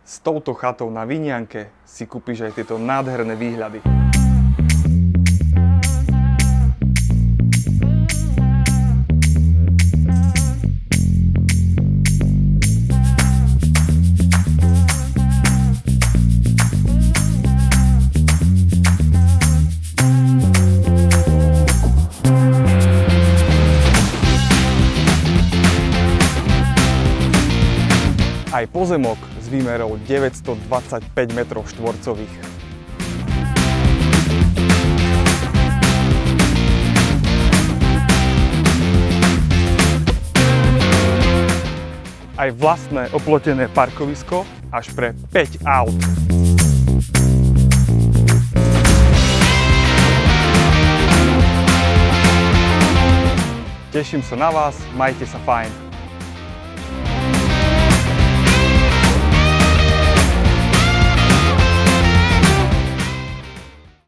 S touto chatou na Vinianke si kúpiš aj tieto nádherné výhľady. Aj pozemok s výmerou 925 m². Aj vlastné oplotené parkovisko až pre 5 aut. Teším sa na vás, majte sa fajn.